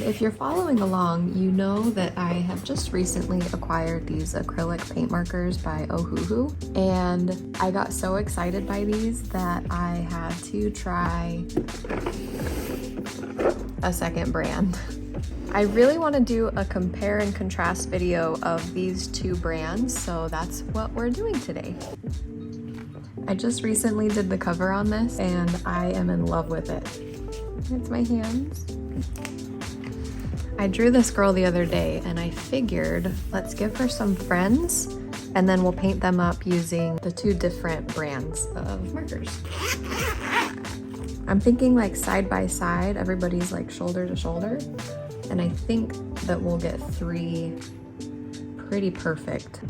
If you're following along, you know that I have just recently acquired these acrylic paint markers by Ohuhu, and I got so excited by these that I had to try a second brand. I really want to do a compare and contrast video of these two brands, so that's what we're doing today. I just recently did the cover on this and I am in love with it. It's my hands. I drew this girl the other day and I figured let's give her some friends and then we'll paint them up using the two different brands of markers. I'm thinking like side by side, everybody's like shoulder to shoulder. And I think that we'll get three pretty perfect.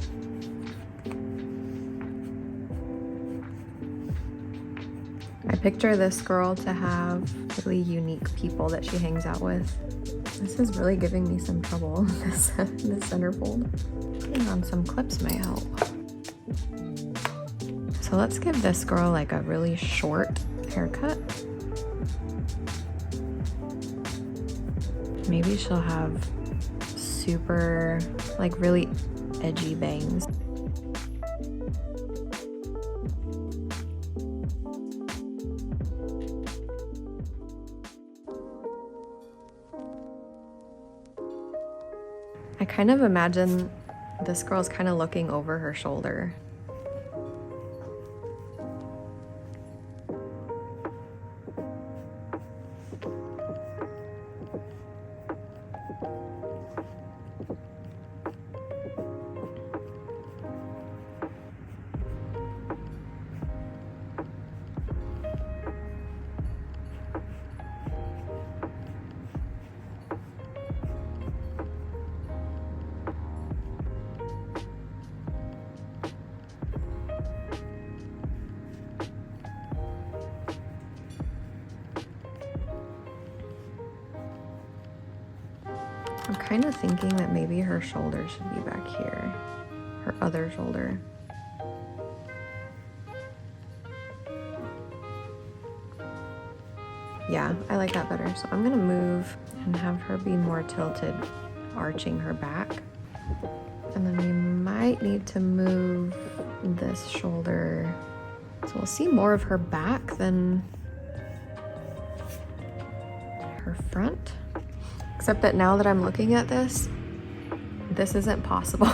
I picture this girl to have really unique people that she hangs out with. This is really giving me some trouble, this centerfold. Putting on some clips may help. So let's give this girl like a really short haircut. Maybe she'll have super, like really edgy bangs. I kind of imagine this girl's kind of looking over her shoulder. I'm kind of thinking that maybe her shoulder should be back here, her other shoulder. Yeah, I like that better. So I'm gonna move and have her be more tilted, arching her back. And then we might need to move this shoulder. So we'll see more of her back than her front. Except that now that I'm looking at this isn't possible.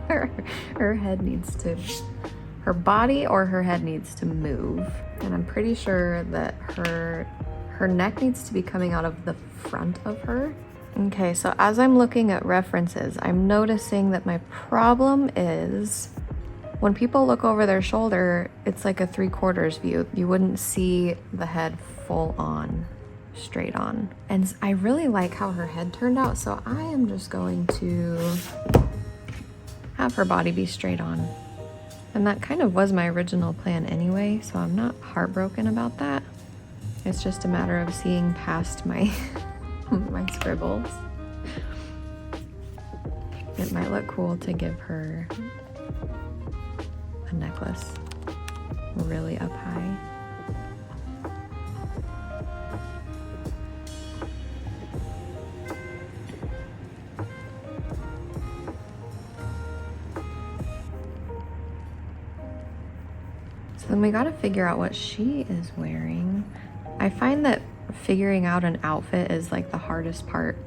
her head needs to, her body or her head needs to move. And I'm pretty sure that her neck needs to be coming out of the front of her. Okay, so as I'm looking at references, I'm noticing that my problem is when people look over their shoulder, it's like a 3/4 view. You wouldn't see the head full on. Straight on. And I really like how her head turned out, so I am just going to have her body be straight on. And that kind of was my original plan anyway, so I'm not heartbroken about that. It's just a matter of seeing past my my scribbles. It might look cool to give her a necklace really up high. Then we gotta figure out what she is wearing. I find that figuring out an outfit is like the hardest part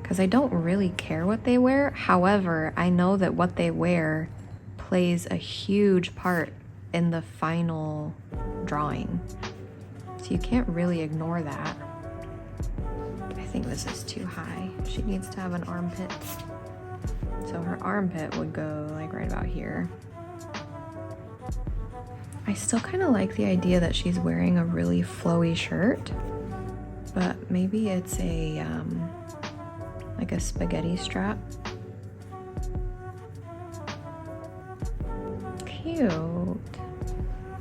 because I don't really care what they wear. However, I know that what they wear plays a huge part in the final drawing. So you can't really ignore that. I think this is too high. She needs to have an armpit. So her armpit would go like right about here. I still kind of like the idea that she's wearing a really flowy shirt, but maybe it's a like a spaghetti strap. Cute.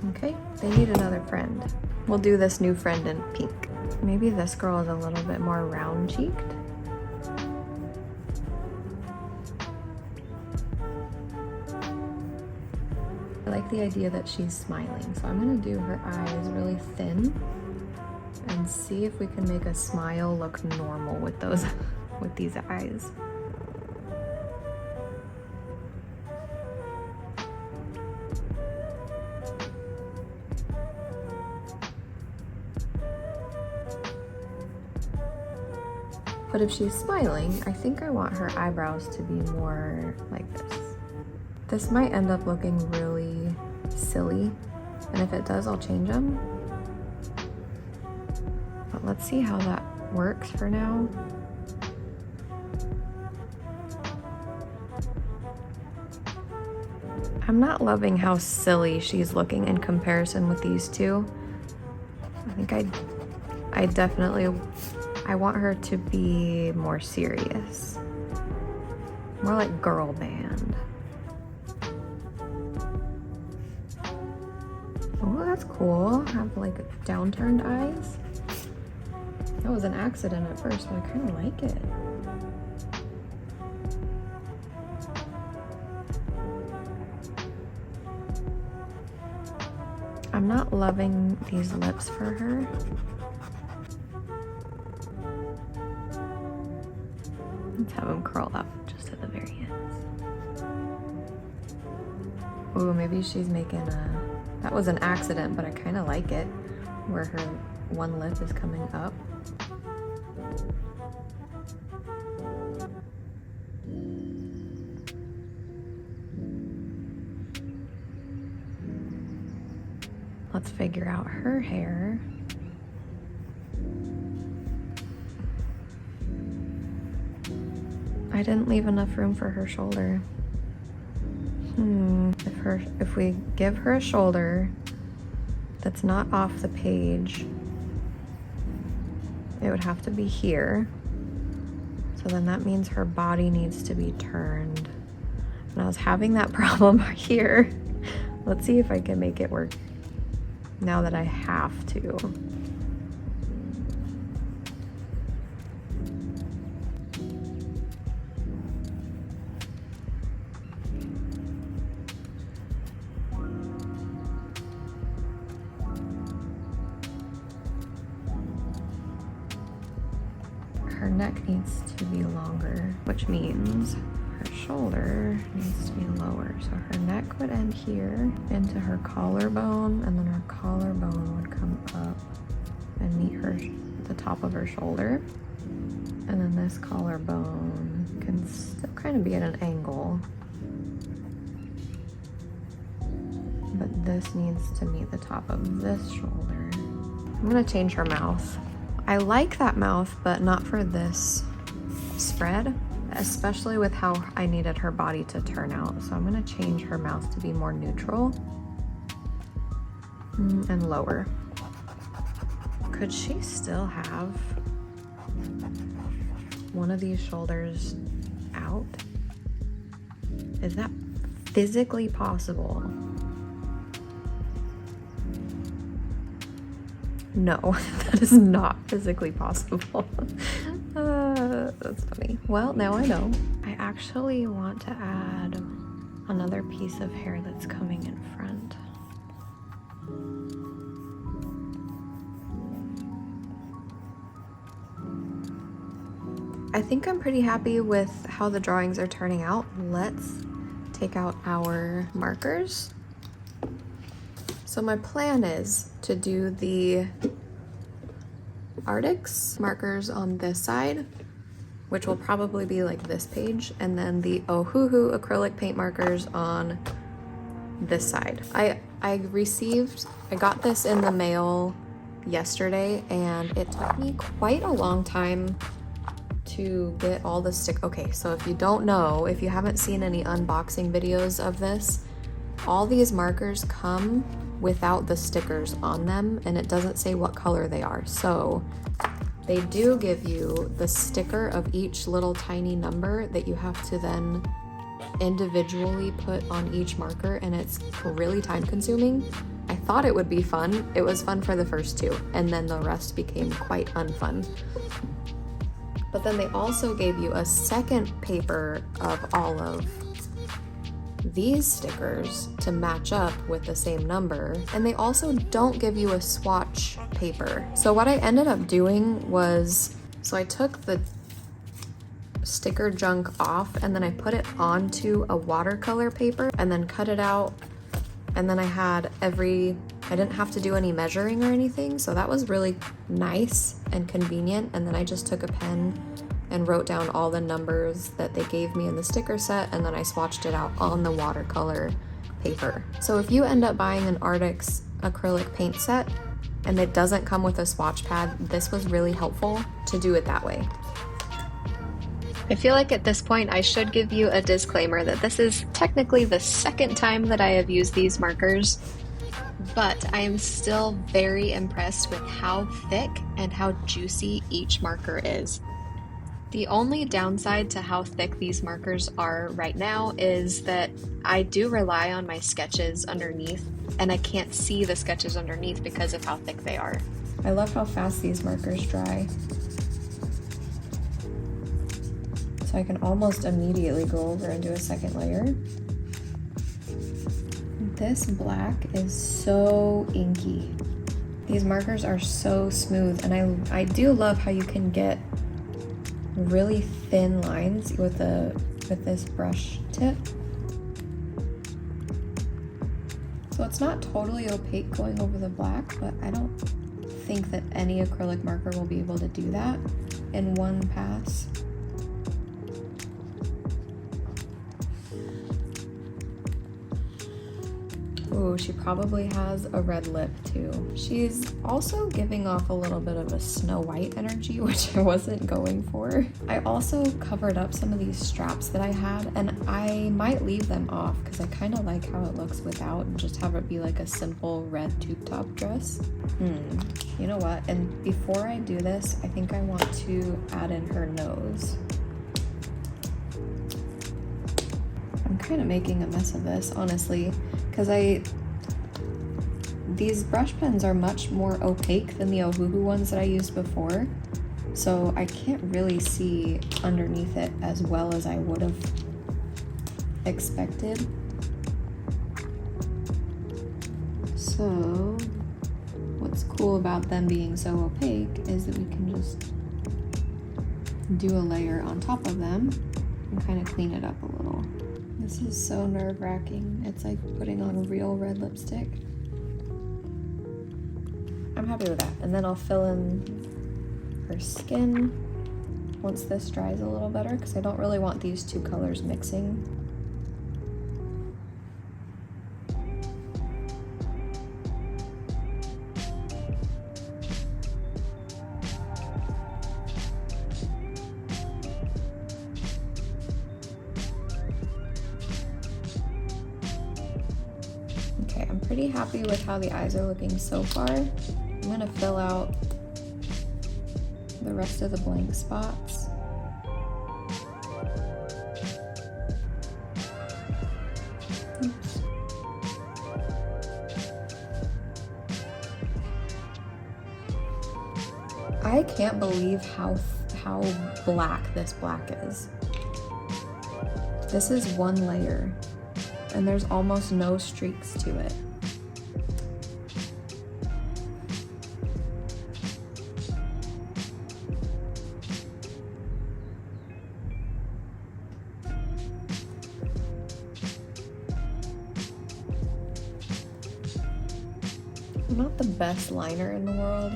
Okay, they need another friend. We'll do this new friend in pink. Maybe this girl is a little bit more round-cheeked. I like the idea that she's smiling, so I'm gonna do her eyes really thin and and see if we can make a smile look normal with those, with these eyes. But if she's smiling, I think I want her eyebrows to be more like this. This might end up looking really silly, and if it does, I'll change them. But let's see how that works for now. I'm not loving how silly she's looking in comparison with these two. I think I definitely, I want her to be more serious. More like girl band. Oh, that's cool. Have like downturned eyes. That was an accident at first, but I kind of like it. I'm not loving these lips for her. Let's have them curl up just at the very ends. Ooh, maybe she's making a... That was an accident, but I kind of like it, where her one lip is coming up. Let's figure out her hair. I didn't leave enough room for her shoulder. If we give her a shoulder that's not off the page, it would have to be here. So then that means her body needs to be turned. And I was having that problem here. Let's see if I can make it work now that I have to. Her neck needs to be longer, which means her shoulder needs to be lower. So her neck would end here into her collarbone, and then her collarbone would come up and meet the top of her shoulder. And then this collarbone can still kind of be at an angle, but this needs to meet the top of this shoulder. I'm gonna change her mouth. I like that mouth, but not for this spread, especially with how I needed her body to turn out. So I'm gonna change her mouth to be more neutral and lower. Could she still have one of these shoulders out? Is that physically possible? No, that is not physically possible. That's funny. Well, now I know. I actually want to add another piece of hair that's coming in front. I think I'm pretty happy with how the drawings are turning out. Let's take out our markers. So my plan is to do the Arrtx markers on this side, which will probably be like this page, and then the Ohuhu acrylic paint markers on this side. I got this in the mail yesterday, and it took me quite a long time to get all the okay, so if you don't know, if you haven't seen any unboxing videos of this, all these markers come without the stickers on them, and it doesn't say what color they are. So they do give you the sticker of each little tiny number that you have to then individually put on each marker, and it's really time consuming. I thought it would be fun. It was fun for the first two, and then the rest became quite unfun. But then they also gave you a second paper of all of these stickers to match up with the same number, and they also don't give you a swatch paper. So what I ended up doing was, so I took the sticker junk off and then I put it onto a watercolor paper and then cut it out, and then I didn't have to do any measuring or anything, so that was really nice and convenient. And then I just took a pen and wrote down all the numbers that they gave me in the sticker set, and then I swatched it out on the watercolor paper. So if you end up buying an Arrtx acrylic paint set and it doesn't come with a swatch pad, this was really helpful to do it that way. I feel like at this point I should give you a disclaimer that this is technically the second time that I have used these markers, but I am still very impressed with how thick and how juicy each marker is. The only downside to how thick these markers are right now is that I do rely on my sketches underneath, and I can't see the sketches underneath because of how thick they are. I love how fast these markers dry. So I can almost immediately go over and do a second layer. This black is so inky. These markers are so smooth, and I do love how you can get really thin lines with this brush tip. So it's not totally opaque going over the black, but I don't think that any acrylic marker will be able to do that in one pass. Ooh, she probably has a red lip too. She's also giving off a little bit of a Snow White energy, which I wasn't going for. I also covered up some of these straps that I had, and I might leave them off because I kind of like how it looks without and just have it be like a simple red tube top dress. You know what? And before I do this, I think I want to add in her nose. I'm kind of making a mess of this, honestly, because these brush pens are much more opaque than the Ohuhu ones that I used before, so I can't really see underneath it as well as I would have expected. So what's cool about them being so opaque is that we can just do a layer on top of them and kind of clean it up a little. This is so nerve-wracking. It's like putting on real red lipstick. I'm happy with that. And then I'll fill in her skin once this dries a little better, because I don't really want these two colors mixing. Okay, I'm pretty happy with how the eyes are looking so far. I'm gonna fill out the rest of the blank spots. Oops. I can't believe how black this black is. This is one layer, and there's almost no streaks to it. I'm not the best liner in the world,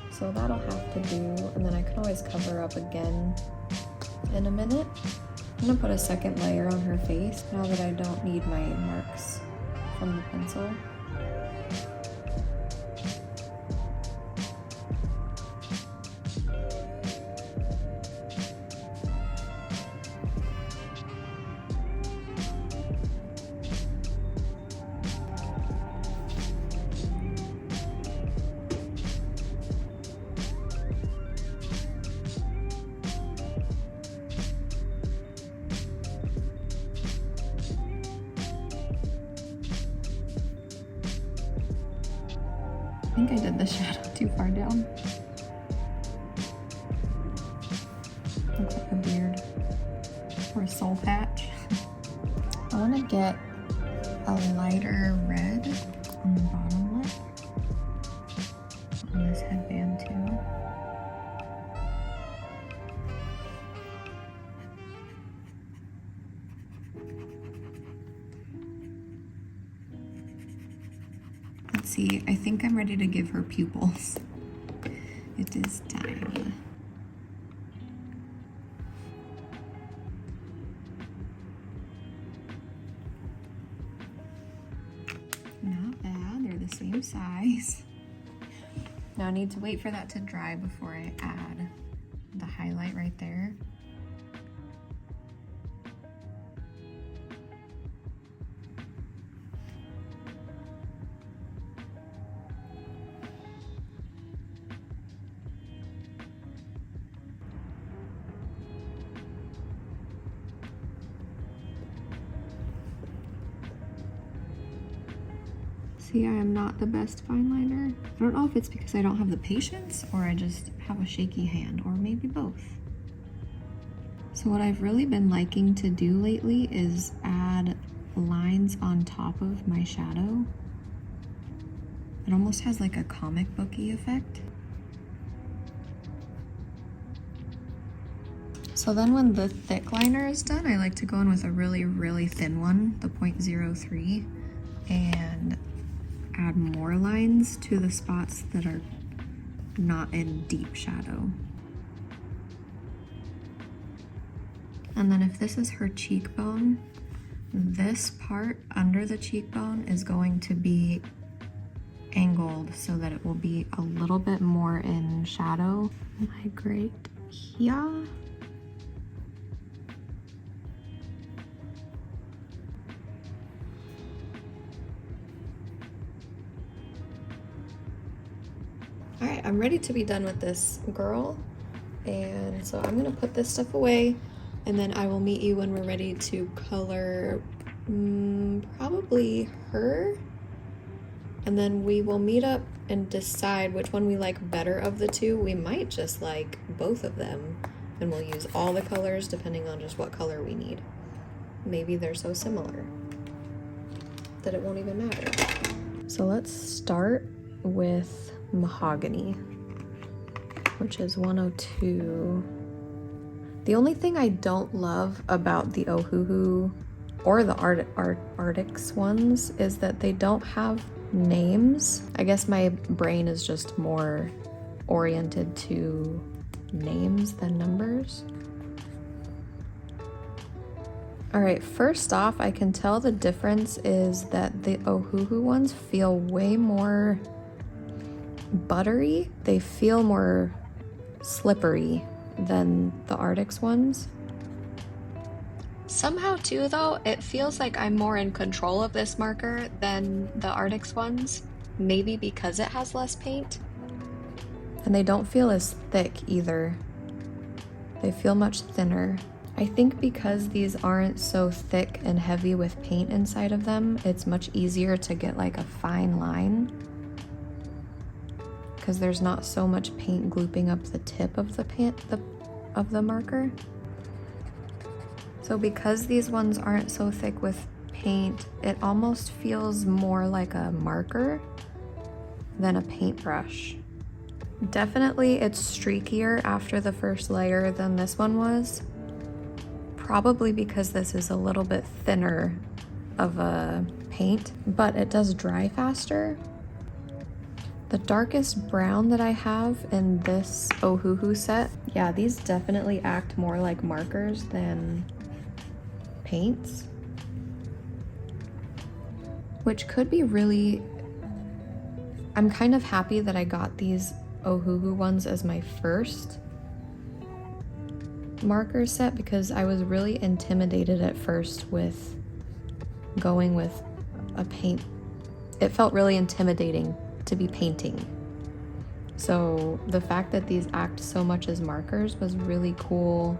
so that'll have to do, and then I can always cover up again in a minute. I'm gonna put a second layer on her face now that I don't need my marks from the pencil. I think I did the shadow too far down. Looks like a beard or a soul patch. I want to get a lighter red on the bottom lip on this headband too. Let's see, I think I'm ready to give her pupils. It is time. Not bad, they're the same size. Now I need to wait for that to dry before I add the highlight right there. See, I am not the best fine liner. I don't know if it's because I don't have the patience or I just have a shaky hand, or maybe both. So what I've really been liking to do lately is add lines on top of my shadow. It almost has like a comic booky effect. So then when the thick liner is done, I like to go in with a really, really thin one, the 0.03, and add more lines to the spots that are not in deep shadow. And then if this is her cheekbone, this part under the cheekbone is going to be angled so that it will be a little bit more in shadow. Migrate here. All right, I'm ready to be done with this girl. And so I'm gonna put this stuff away, and then I will meet you when we're ready to color probably her. And then we will meet up and decide which one we like better of the two. We might just like both of them, and we'll use all the colors depending on just what color we need. Maybe they're so similar that it won't even matter. So let's start with Mahogany, which is 102. The only thing I don't love about the Ohuhu or the Arrtx ones is that they don't have names. I guess my brain is just more oriented to names than numbers. All right, first off, I can tell the difference is that the Ohuhu ones feel way more buttery. They feel more slippery than the Arrtx ones. Somehow too though, it feels like I'm more in control of this marker than the Arrtx ones. Maybe because it has less paint. And they don't feel as thick either. They feel much thinner. I think because these aren't so thick and heavy with paint inside of them, it's much easier to get like a fine line, because there's not so much paint glooping up the tip of the marker. So because these ones aren't so thick with paint, it almost feels more like a marker than a paintbrush. Definitely it's streakier after the first layer than this one was. Probably because this is a little bit thinner of a paint, but it does dry faster. The darkest brown that I have in this Ohuhu set, yeah, these definitely act more like markers than paints, which could be really, I'm kind of happy that I got these Ohuhu ones as my first marker set, because I was really intimidated at first with going with a paint. It felt really intimidating to be painting. So the fact that these act so much as markers was really cool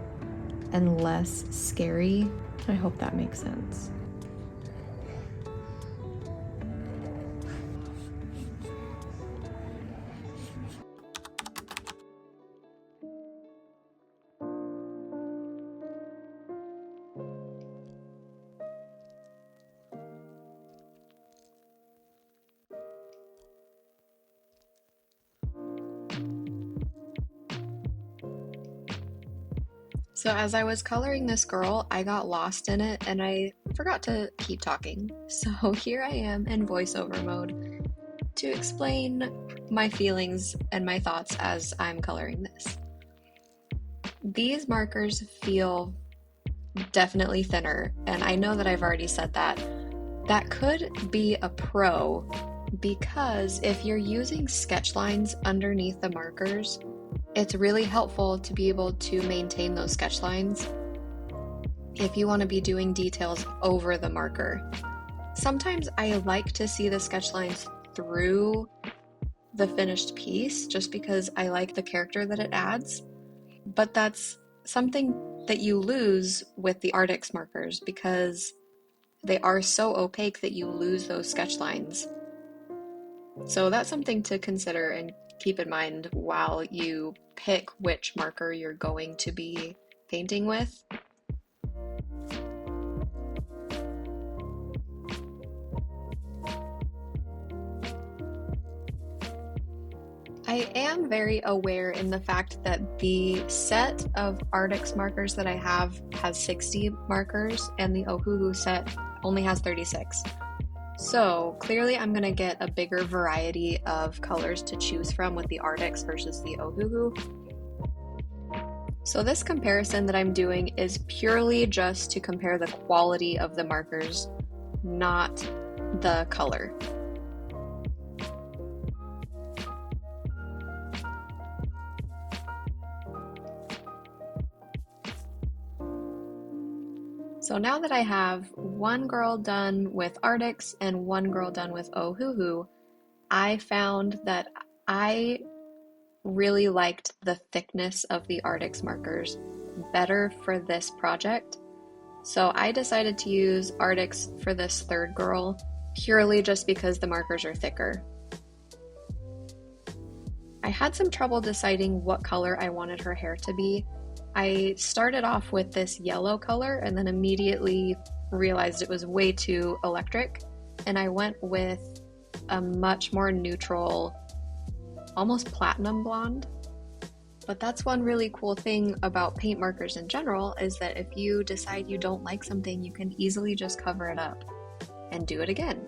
and less scary. I hope that makes sense. So as I was coloring this girl, I got lost in it and I forgot to keep talking. So here I am in voiceover mode to explain my feelings and my thoughts as I'm coloring this. These markers feel definitely thinner, and I know that I've already said that. That could be a pro because if you're using sketch lines underneath the markers, it's really helpful to be able to maintain those sketch lines if you want to be doing details over the marker. Sometimes I like to see the sketch lines through the finished piece just because I like the character that it adds, but that's something that you lose with the Arrtx markers because they are so opaque that you lose those sketch lines. So that's something to consider and keep in mind while you pick which marker you're going to be painting with. I am very aware in the fact that the set of Arrtx markers that I have has 60 markers and the Ohuhu set only has 36. So clearly I'm going to get a bigger variety of colors to choose from with the Arrtx versus the Ohuhu. So this comparison that I'm doing is purely just to compare the quality of the markers, not the color. So now that I have one girl done with Arrtx and one girl done with Ohuhu, I found that I really liked the thickness of the Arrtx markers better for this project. So I decided to use Arrtx for this third girl purely just because the markers are thicker. I had some trouble deciding what color I wanted her hair to be. I started off with this yellow color and then immediately realized it was way too electric, and I went with a much more neutral, almost platinum blonde. But that's one really cool thing about paint markers in general, is that if you decide you don't like something, you can easily just cover it up and do it again.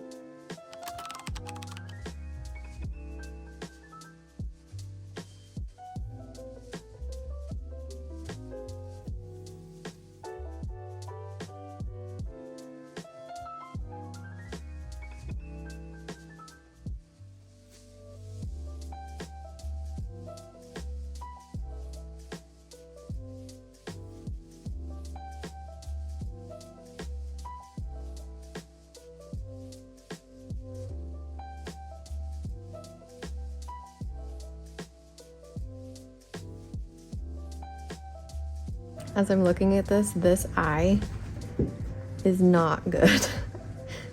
As I'm looking at this eye is not good.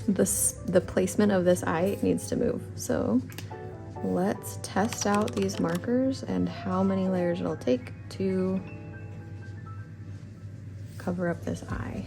The placement of this eye needs to move. So let's test out these markers and how many layers it'll take to cover up this eye.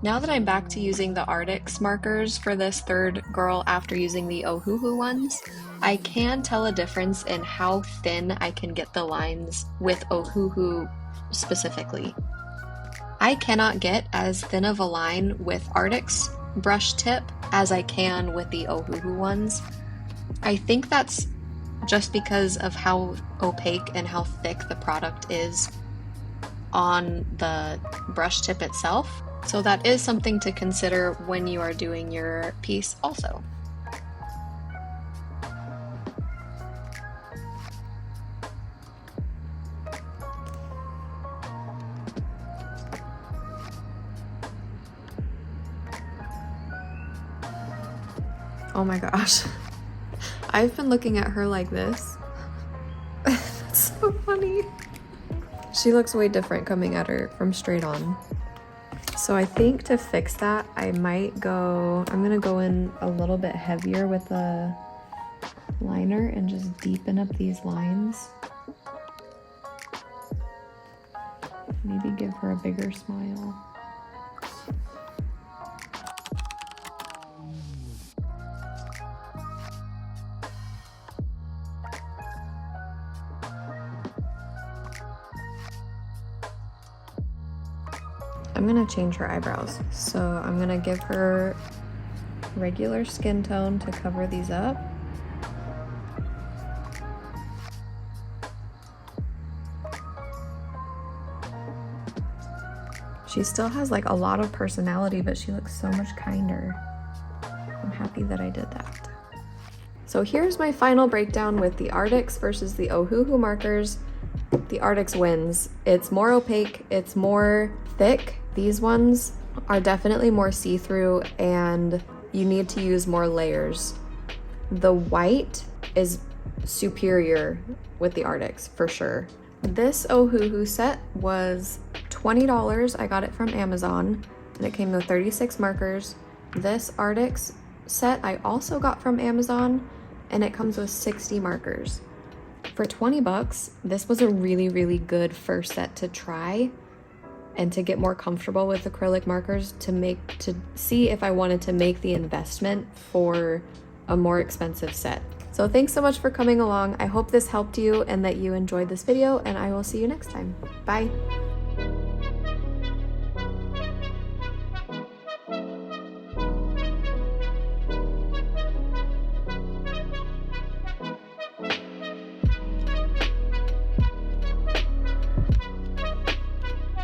Now that I'm back to using the Arrtx markers for this third girl after using the Ohuhu ones, I can tell a difference in how thin I can get the lines with Ohuhu specifically. I cannot get as thin of a line with Arrtx brush tip as I can with the Ohuhu ones. I think that's just because of how opaque and how thick the product is on the brush tip itself. So that is something to consider when you are doing your piece also. Oh my gosh. I've been looking at her like this. That's so funny. She looks way different coming at her from straight on. So I think to fix that, I'm gonna go in a little bit heavier with the liner and just deepen up these lines. Maybe give her a bigger smile. I'm gonna change her eyebrows. So I'm gonna give her regular skin tone to cover these up. She still has like a lot of personality, but she looks so much kinder. I'm happy that I did that. So here's my final breakdown with the Arrtx versus the Ohuhu markers. The Arrtx wins. It's more opaque, it's more thick. These ones are definitely more see-through and you need to use more layers. The white is superior with the Arrtx for sure. This Ohuhu set was $20. I got it from Amazon and it came with 36 markers. This Arrtx set I also got from Amazon and it comes with 60 markers. For 20 bucks, this was a really, really good first set to try and to get more comfortable with acrylic markers to see if I wanted to make the investment for a more expensive set. So thanks so much for coming along. I hope this helped you and that you enjoyed this video, and I will see you next time. Bye.